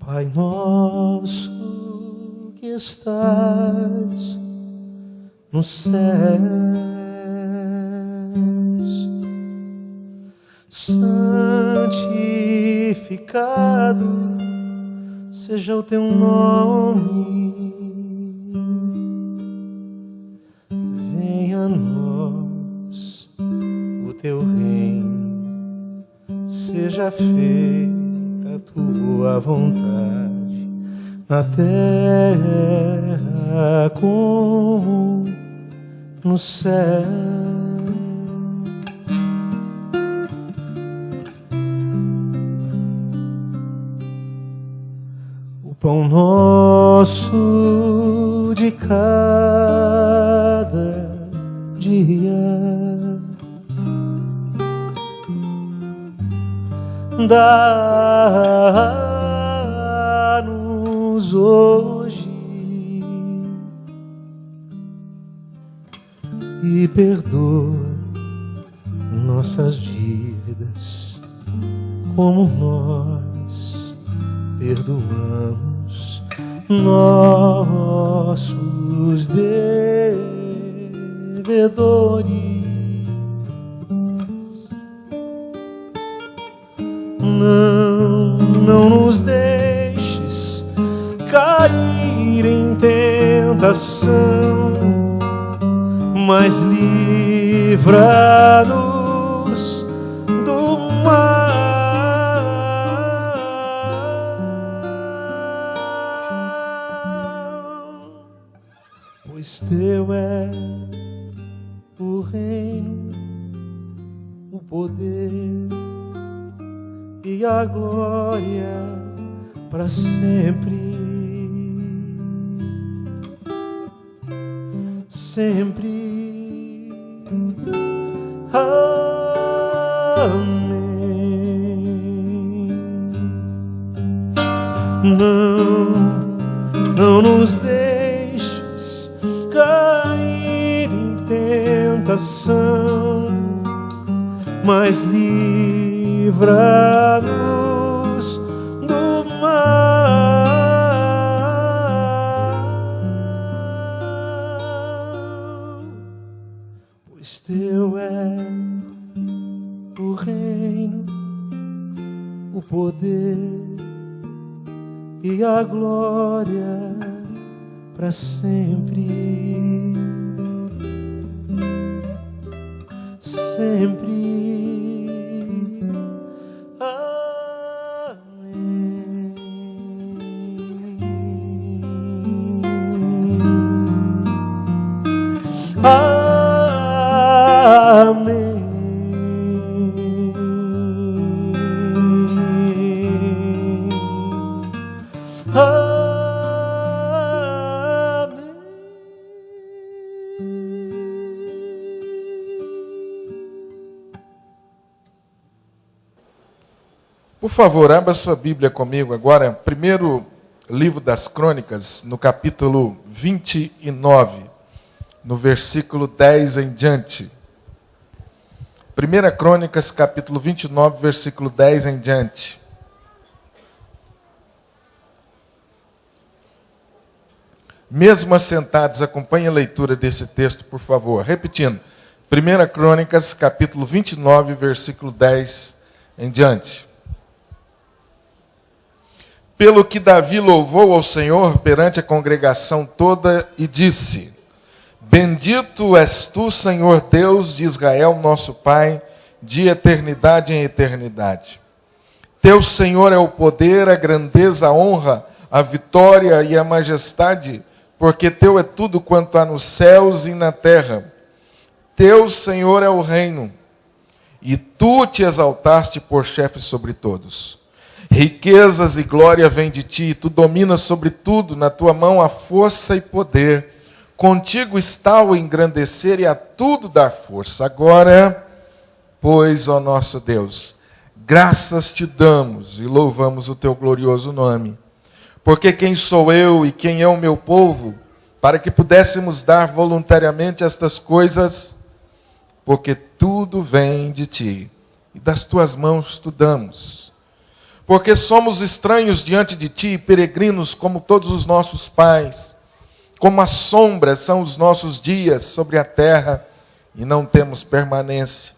Pai nosso que estás nos céus, santificado seja o teu nome. Venha a nós o teu reino, seja feita a tua vontade, na terra como no céu. O pão nosso de cada dia dá-nos hoje e perdoa nossas dívidas, como nós perdoamos nossos devedores. Não nos deixes cair em tentação, mas livra-nos do mal. Pois teu é o reino, o poder e a glória para sempre, sempre. Amém. Não nos deixes cair em tentação, mas livra-nos do mal. Pois teu é o reino, o poder e a glória para sempre, sempre. Amém. Amém. Por favor, abra sua Bíblia comigo agora, primeiro livro das Crônicas, no capítulo 29, no versículo 10 em diante. 1 Crônicas, capítulo 29, versículo 10 em diante. Mesmo assentados, acompanhe a leitura desse texto, por favor. Repetindo, 1 Crônicas, capítulo 29, versículo 10 em diante. Pelo que Davi louvou ao Senhor perante a congregação toda e disse: Bendito és tu, Senhor Deus de Israel, nosso Pai, de eternidade em eternidade. Teu, Senhor, é o poder, a grandeza, a honra, a vitória e a majestade, porque teu é tudo quanto há nos céus e na terra. Teu, Senhor, é o reino, e tu te exaltaste por chefe sobre todos. Riquezas e glória vêm de ti, tu dominas sobre tudo, na tua mão há força e poder. Contigo está o engrandecer e a tudo dar força. Agora, pois, ó nosso Deus, graças te damos e louvamos o teu glorioso nome. Porque quem sou eu e quem é o meu povo, para que pudéssemos dar voluntariamente estas coisas? Porque tudo vem de ti, e das tuas mãos tu damos. Porque somos estranhos diante de ti, peregrinos como todos os nossos pais. Como a sombra são os nossos dias sobre a terra, e não temos permanência.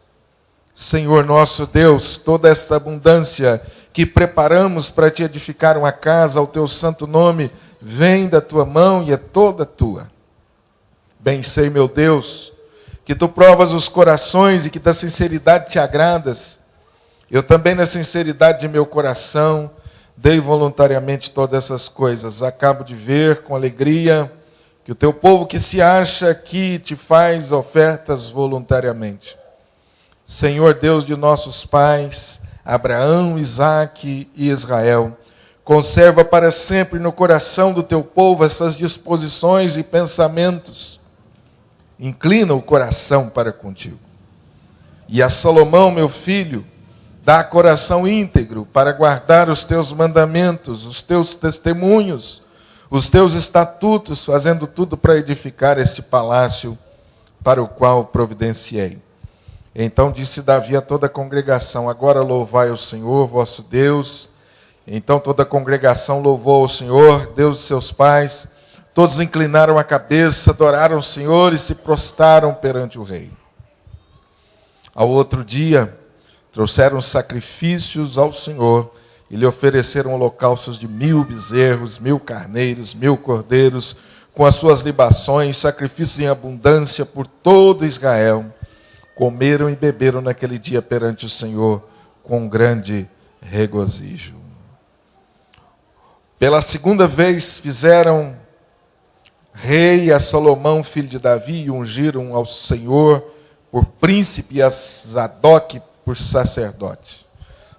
Senhor nosso Deus, toda esta abundância que preparamos para te edificar uma casa ao teu santo nome, vem da tua mão e é toda tua. Bem sei, meu Deus, que tu provas os corações e que da sinceridade te agradas. Eu também, na sinceridade de meu coração, dei voluntariamente todas essas coisas. Acabo de ver com alegria que o teu povo que se acha aqui te faz ofertas voluntariamente. Senhor Deus de nossos pais, Abraão, Isaque e Israel, conserva para sempre no coração do teu povo essas disposições e pensamentos. Inclina o coração para contigo. E a Salomão, meu filho, dá coração íntegro para guardar os teus mandamentos, os teus testemunhos, os teus estatutos, fazendo tudo para edificar este palácio para o qual providenciei. Então disse Davi a toda a congregação: agora louvai o Senhor, vosso Deus. Então toda a congregação louvou o Senhor, Deus de seus pais. Todos inclinaram a cabeça, adoraram o Senhor e se prostraram perante o rei. Ao outro dia, trouxeram sacrifícios ao Senhor e lhe ofereceram holocaustos de 1000 bezerros, 1000 carneiros, 1000 cordeiros, com as suas libações, sacrifícios em abundância por todo Israel. Comeram e beberam naquele dia perante o Senhor com grande regozijo. Pela segunda vez fizeram rei a Salomão, filho de Davi, e ungiram ao Senhor por príncipe e a Zadok por sacerdote.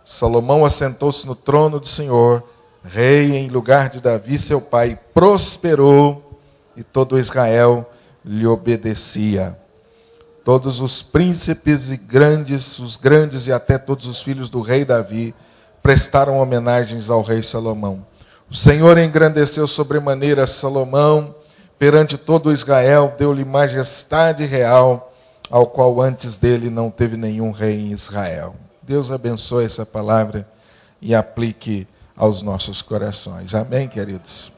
Salomão assentou-se no trono do Senhor, rei em lugar de Davi, seu pai, prosperou e todo Israel lhe obedecia. Todos os príncipes e grandes, os grandes e até todos os filhos do rei Davi prestaram homenagens ao rei Salomão. O Senhor engrandeceu sobremaneira Salomão perante todo Israel, deu-lhe majestade real, ao qual antes dele não teve nenhum rei em Israel. Deus abençoe essa palavra e aplique aos nossos corações. Amém, queridos?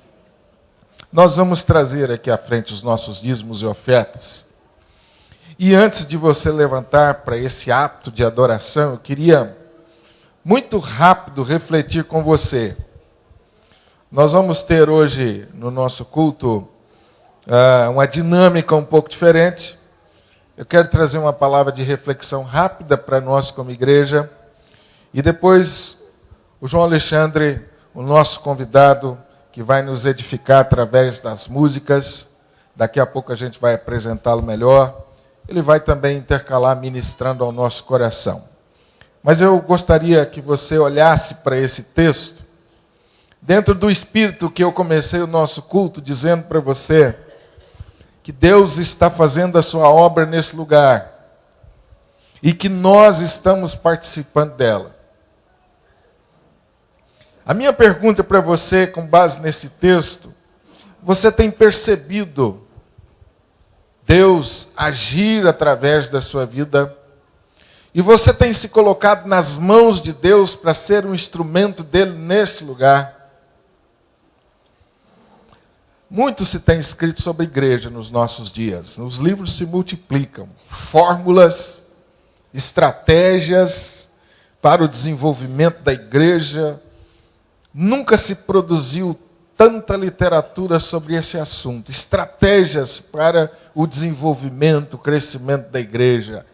Nós vamos trazer aqui à frente os nossos dízimos e ofertas. E antes de você levantar para esse ato de adoração, eu queria muito rápido refletir com você. Nós vamos ter hoje no nosso culto uma dinâmica um pouco diferente. Eu quero trazer uma palavra de reflexão rápida para nós como igreja. E depois o João Alexandre, o nosso convidado, que vai nos edificar através das músicas. Daqui a pouco a gente vai apresentá-lo melhor. Ele vai também intercalar ministrando ao nosso coração. Mas eu gostaria que você olhasse para esse texto, dentro do espírito que eu comecei o nosso culto dizendo para você, que Deus está fazendo a sua obra nesse lugar e que nós estamos participando dela. A minha pergunta para você, com base nesse texto: você tem percebido Deus agir através da sua vida? E você tem se colocado nas mãos de Deus para ser um instrumento dele nesse lugar? Muito se tem escrito sobre igreja nos nossos dias. Os livros se multiplicam. Fórmulas, estratégias para o desenvolvimento da igreja. Nunca se produziu tanta literatura sobre esse assunto. Estratégias para o desenvolvimento, o crescimento da igreja.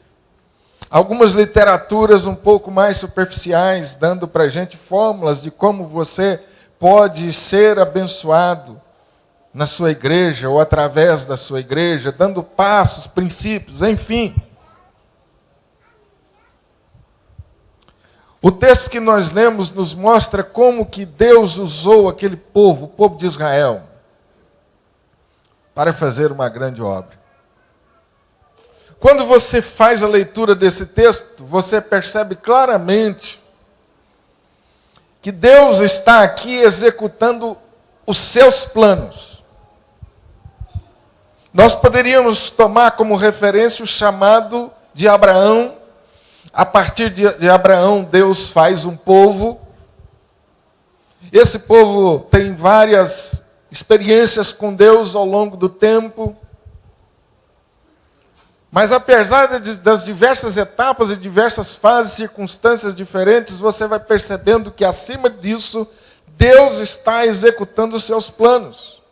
Algumas literaturas um pouco mais superficiais, dando para a gente fórmulas de como você pode ser abençoado na sua igreja ou através da sua igreja, dando passos, princípios, enfim. O texto que nós lemos nos mostra como que Deus usou aquele povo, o povo de Israel, para fazer uma grande obra. Quando você faz a leitura desse texto, você percebe claramente que Deus está aqui executando os seus planos. Nós poderíamos tomar como referência o chamado de Abraão. A partir de Abraão, Deus faz um povo. Esse povo tem várias experiências com Deus ao longo do tempo. Mas apesar das diversas etapas e diversas fases, circunstâncias diferentes, você vai percebendo que acima disso, Deus está executando os seus planos.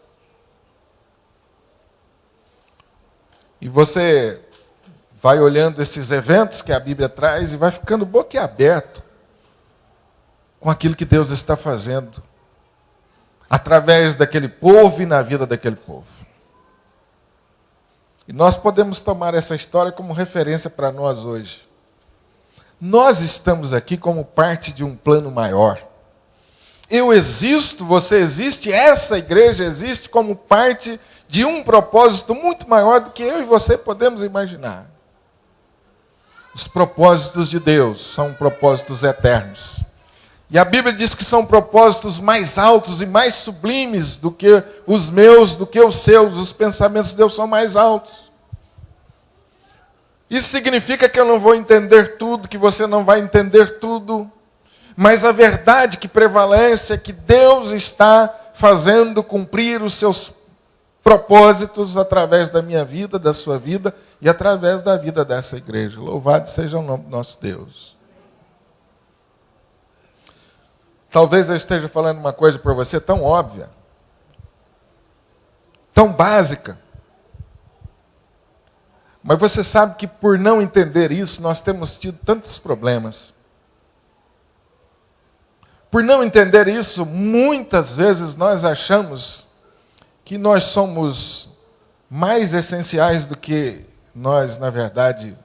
E você vai olhando esses eventos que a Bíblia traz e vai ficando boquiaberto com aquilo que Deus está fazendo através daquele povo e na vida daquele povo. E nós podemos tomar essa história como referência para nós hoje. Nós estamos aqui como parte de um plano maior. Eu existo, você existe, essa igreja existe como parte de um propósito muito maior do que eu e você podemos imaginar. Os propósitos de Deus são propósitos eternos. E a Bíblia diz que são propósitos mais altos e mais sublimes do que os meus, do que os seus. Os pensamentos de Deus são mais altos. Isso significa que eu não vou entender tudo, que você não vai entender tudo. Mas a verdade que prevalece é que Deus está fazendo cumprir os seus propósitos através da minha vida, da sua vida e através da vida dessa igreja. Louvado seja o nome do nosso Deus. Talvez eu esteja falando uma coisa para você tão óbvia, tão básica, mas você sabe que por não entender isso, nós temos tido tantos problemas. Por não entender isso, muitas vezes nós achamos que nós somos mais essenciais do que nós, na verdade,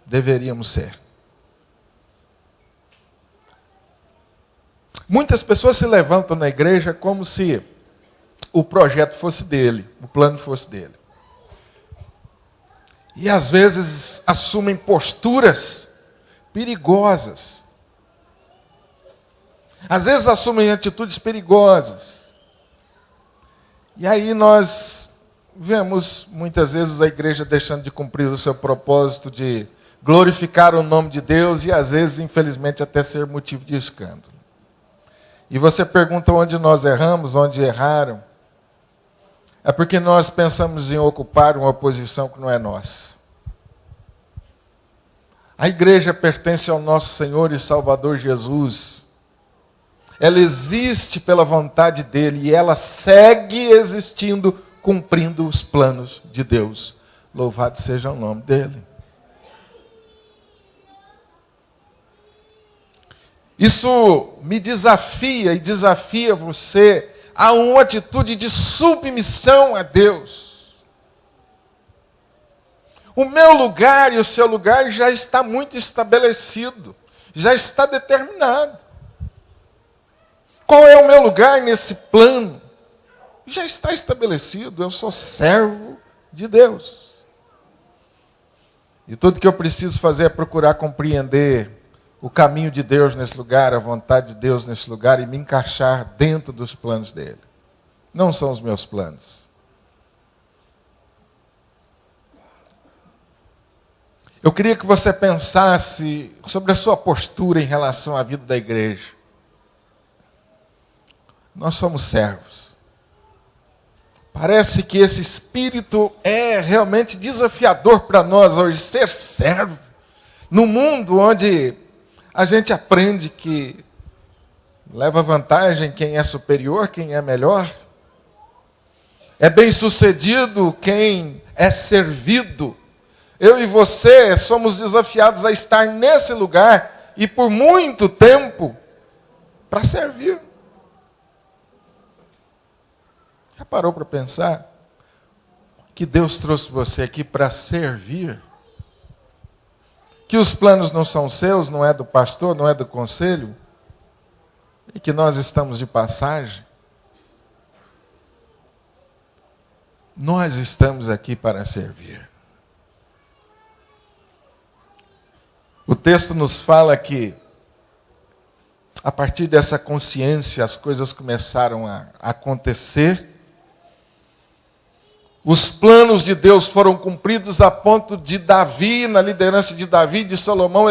deveríamos ser. Muitas pessoas se levantam na igreja como se o projeto fosse dele, o plano fosse dele. E às vezes assumem posturas perigosas. Às vezes assumem atitudes perigosas. E aí nós vemos muitas vezes a igreja deixando de cumprir o seu propósito de glorificar o nome de Deus e às vezes, infelizmente, até ser motivo de escândalo. E você pergunta onde nós erramos, onde erraram. É porque nós pensamos em ocupar uma posição que não é nossa. A igreja pertence ao nosso Senhor e Salvador Jesus. Ela existe pela vontade dele e ela segue existindo, cumprindo os planos de Deus. Louvado seja o nome dele. Isso me desafia e desafia você a uma atitude de submissão a Deus. O meu lugar e o seu lugar já está muito estabelecido, já está determinado. Qual é o meu lugar nesse plano? Já está estabelecido, eu sou servo de Deus. E tudo que eu preciso fazer é procurar compreender o caminho de Deus nesse lugar, a vontade de Deus nesse lugar e me encaixar dentro dos planos dele. Não são os meus planos. Eu queria que você pensasse sobre a sua postura em relação à vida da igreja. Nós somos servos. Parece que esse espírito é realmente desafiador para nós hoje, ser servo. No mundo onde a gente aprende que leva vantagem quem é superior, quem é melhor. É bem-sucedido quem é servido. Eu e você somos desafiados a estar nesse lugar e por muito tempo para servir. Já parou para pensar que Deus trouxe você aqui para servir? que os planos não são seus, não é do pastor, não é do conselho, e que nós estamos de passagem. Nós estamos aqui para servir. O texto nos fala que, a partir dessa consciência, as coisas começaram a acontecer. Os planos de Deus foram cumpridos a ponto de Davi, na liderança de Davi e de Salomão,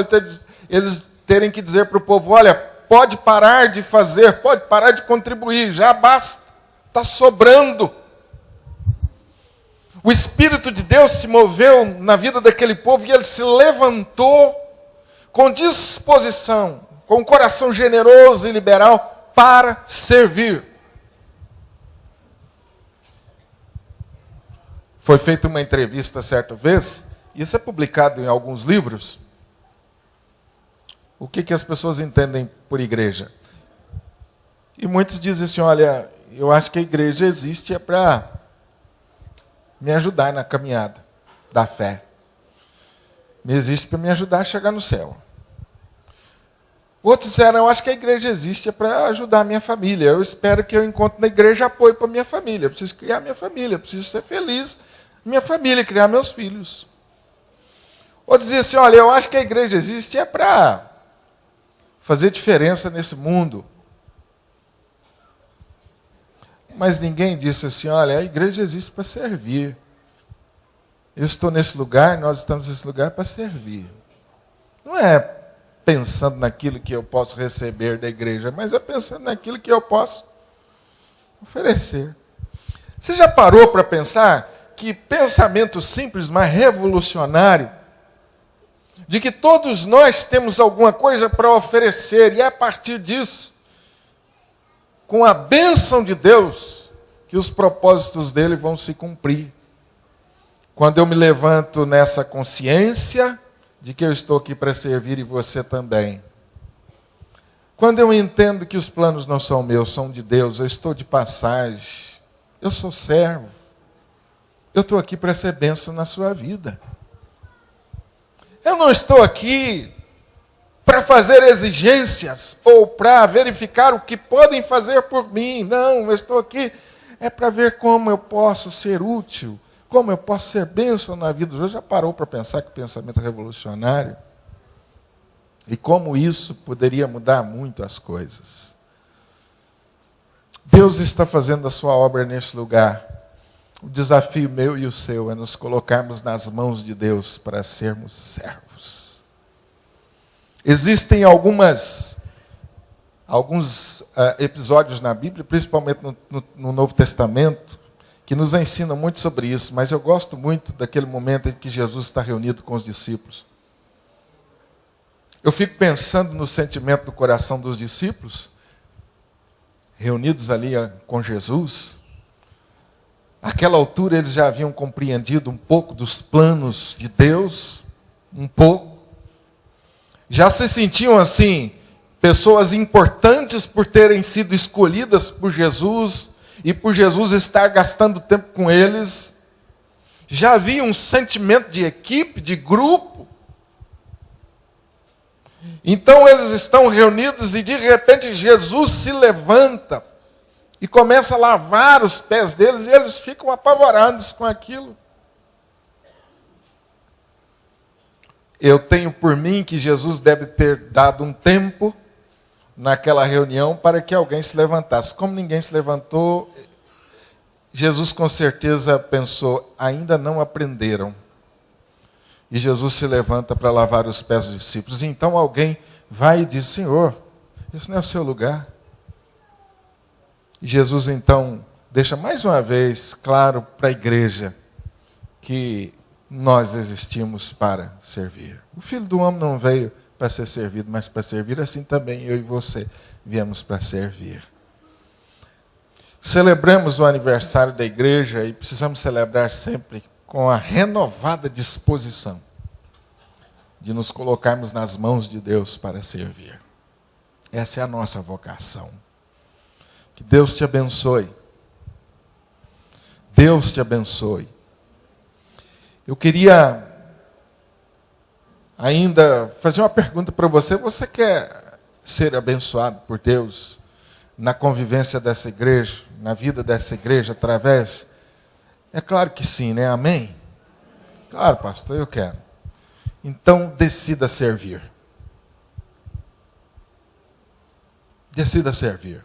eles terem que dizer para o povo: olha, pode parar de fazer, pode parar de contribuir, já basta, está sobrando. O Espírito de Deus se moveu na vida daquele povo e ele se levantou com disposição, com um coração generoso e liberal para servir. Foi feita uma entrevista certa vez, e isso é publicado em alguns livros. O que as pessoas entendem por igreja? E muitos dizem assim: olha, eu acho que a igreja existe para me ajudar na caminhada da fé. Me existe para me ajudar a chegar no céu. Outros disseram: eu acho que a igreja existe para ajudar a minha família. Eu espero que eu encontre na igreja apoio para a minha família. Eu preciso criar minha família, eu preciso ser feliz, minha família, criar meus filhos. Outros diziam assim: olha, eu acho que a igreja existe para fazer diferença nesse mundo. Mas ninguém disse assim: olha, a igreja existe para servir. Eu estou nesse lugar, nós estamos nesse lugar para servir. Não é pensando naquilo que eu posso receber da igreja, mas é pensando naquilo que eu posso oferecer. Você já parou para pensar que pensamento simples, mas revolucionário, de que todos nós temos alguma coisa para oferecer, e é a partir disso, com a bênção de Deus, que os propósitos dele vão se cumprir. Quando eu me levanto nessa consciência de que eu estou aqui para servir e você também. Quando eu entendo que os planos não são meus, são de Deus, eu estou de passagem, eu sou servo, eu estou aqui para ser bênção na sua vida. Eu não estou aqui para fazer exigências ou para verificar o que podem fazer por mim. Não, eu estou aqui para ver como eu posso ser útil, como eu posso ser bênção na vida. Você já parou para pensar que pensamento revolucionário? E como isso poderia mudar muito as coisas? Deus está fazendo a sua obra nesse lugar. O desafio meu e o seu é nos colocarmos nas mãos de Deus para sermos servos. Existem alguns episódios na Bíblia, principalmente no Novo Testamento, que nos ensinam muito sobre isso, mas eu gosto muito daquele momento em que Jesus está reunido com os discípulos. Eu fico pensando no sentimento do coração dos discípulos, reunidos ali com Jesus. Àquela altura eles já haviam compreendido um pouco dos planos de Deus, um pouco. Já se sentiam assim, pessoas importantes por terem sido escolhidas por Jesus, e por Jesus estar gastando tempo com eles. Já havia um sentimento de equipe, de grupo. Então eles estão reunidos e de repente Jesus se levanta e começa a lavar os pés deles, e eles ficam apavorados com aquilo. Eu tenho por mim que Jesus deve ter dado um tempo naquela reunião para que alguém se levantasse. Como ninguém se levantou, Jesus com certeza pensou: ainda não aprenderam. E Jesus se levanta para lavar os pés dos discípulos. E então alguém vai e diz: Senhor, isso não é o seu lugar. E Jesus então deixa mais uma vez claro para a igreja que nós existimos para servir. O Filho do Homem não veio para ser servido, mas para servir. Assim também eu e você viemos para servir. Celebramos o aniversário da igreja e precisamos celebrar sempre com a renovada disposição de nos colocarmos nas mãos de Deus para servir. Essa é a nossa vocação. Que Deus te abençoe. Deus te abençoe. Eu queria ainda fazer uma pergunta para você. Você quer ser abençoado por Deus na convivência dessa igreja, na vida dessa igreja, através? É claro que sim, né? Amém? Claro, pastor, eu quero. Então, decida servir. Decida servir.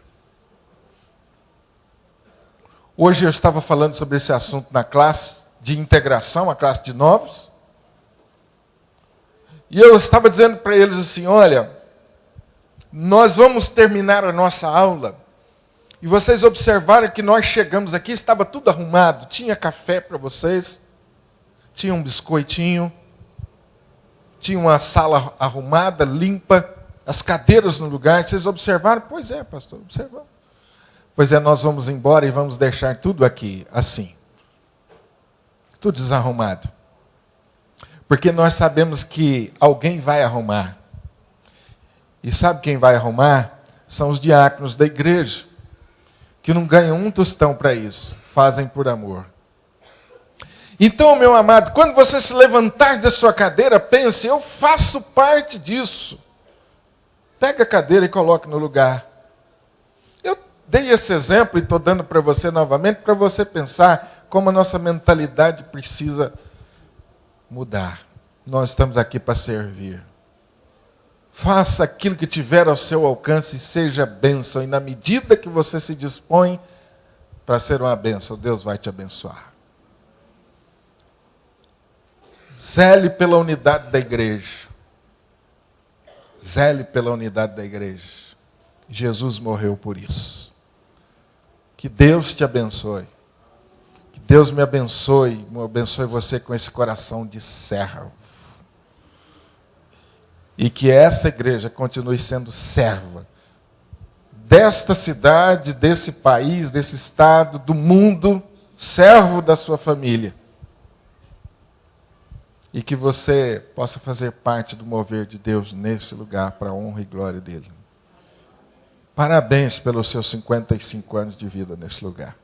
Hoje eu estava falando sobre esse assunto na classe de integração, a classe de novos. E eu estava dizendo para eles assim, olha, nós vamos terminar a nossa aula. E vocês observaram que nós chegamos aqui, estava tudo arrumado. Tinha café para vocês, tinha um biscoitinho, tinha uma sala arrumada, limpa, as cadeiras no lugar. Vocês observaram? Pois é, pastor, observamos. Pois é, nós vamos embora e vamos deixar tudo aqui assim. Tudo desarrumado. Porque nós sabemos que alguém vai arrumar. E sabe quem vai arrumar? São os diáconos da igreja, que não ganham um tostão para isso, fazem por amor. Então, meu amado, quando você se levantar da sua cadeira, pense, eu faço parte disso. Pega a cadeira e coloque no lugar. Eu dei esse exemplo e estou dando para você novamente, para você pensar como a nossa mentalidade precisa mudar. Nós estamos aqui para servir. Faça aquilo que tiver ao seu alcance e seja bênção. E na medida que você se dispõe para ser uma bênção, Deus vai te abençoar. Zele pela unidade da igreja. Zele pela unidade da igreja. Jesus morreu por isso. Que Deus te abençoe. Que Deus me abençoe você com esse coração de servo. E que essa igreja continue sendo serva desta cidade, desse país, desse estado, do mundo, servo da sua família. E que você possa fazer parte do mover de Deus nesse lugar, para a honra e glória dele. Parabéns pelos seus 55 anos de vida nesse lugar.